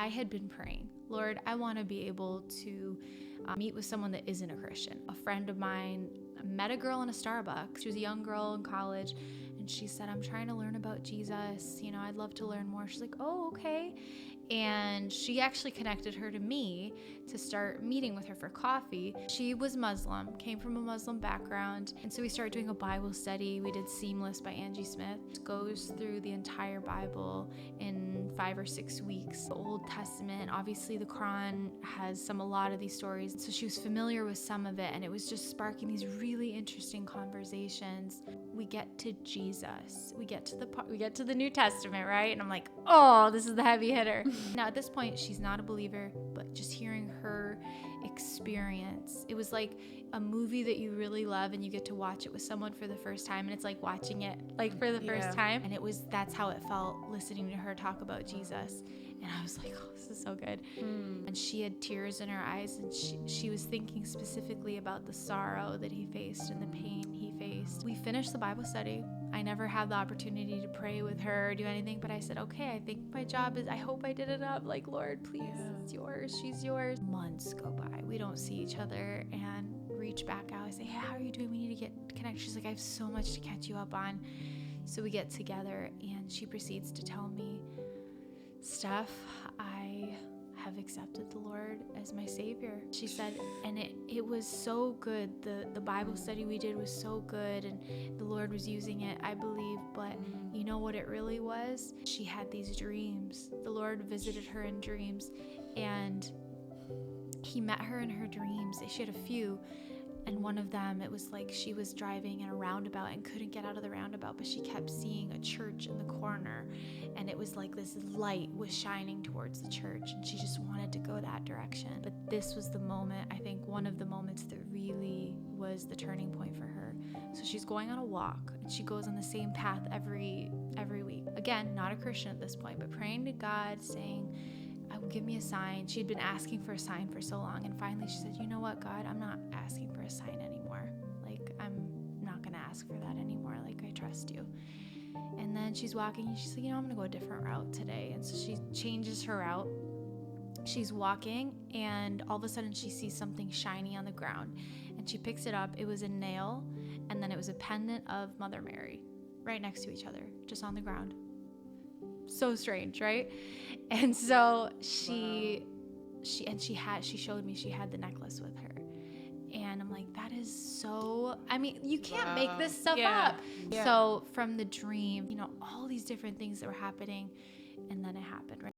I had been praying, Lord, I want to be able to meet with someone that isn't a Christian. A friend of mine met a girl in a Starbucks. She was a young girl in college, and she said, I'm trying to learn about Jesus. I'd love to learn more. She's like, oh, okay. And she actually connected her to me to start meeting with her for coffee. She was Muslim, came from a Muslim background. And so we started doing a Bible study. We did Seamless by Angie Smith. It goes through the entire Bible in 5 or 6 weeks. The Old Testament, obviously the Quran has a lot of these stories. So she was familiar with some of it, and it was just sparking these really interesting conversations. We get to Jesus. We get to the New Testament, right? And I'm like, oh, this is the heavy hitter. Now, at this point, she's not a believer, but just hearing her experience, it was like a movie that you really love and you get to watch it with someone for the first time, and it's like watching it for the first time. And that's how it felt listening to her talk about Jesus. And I was like, oh, this is so good. And she had tears in her eyes, and she was thinking specifically about the sorrow that he faced and the pain he faced. We finished the Bible study. I never had the opportunity to pray with her or do anything, but I said, okay, I think my job is, I hope I did enough. Like, Lord, please, it's yours. She's yours. Months go by. We don't see each other, and reach back out. I say, hey, how are you doing? We need to get connected. She's like, I have so much to catch you up on. So we get together, and she proceeds to tell me, Steph, I have accepted the Lord as my Savior. She said, and it was so good. The Bible study we did was so good, and the Lord was using it, I believe. But you know what it really was? She had these dreams. The Lord visited her in dreams, and he met her in her dreams. She had a few. And one of them, it was like she was driving in a roundabout and couldn't get out of the roundabout, but she kept seeing a church in the corner. And it was like this light was shining towards the church, and she just wanted to go that direction. But this was the moment, I think one of the moments that really was the turning point for her. So she's going on a walk, and she goes on the same path every week. Again, not a Christian at this point, but praying to God, saying, give me a sign. She had been asking for a sign for so long, and finally she said, you know what, God, I'm not asking for a sign anymore. Like, I'm not gonna ask for that anymore. Like, I trust you. And then she's walking, and she's like, I'm gonna go a different route today. And so she changes her route. She's walking, and all of a sudden she sees something shiny on the ground, and she picks it up. It was a nail, and then it was a pendant of Mother Mary right next to each other, just on the ground. So strange, right? And so she showed me she had the necklace with her. And I'm like, that is so, you can't make this stuff up. Yeah. So from the dream, all these different things that were happening, and then it happened, right?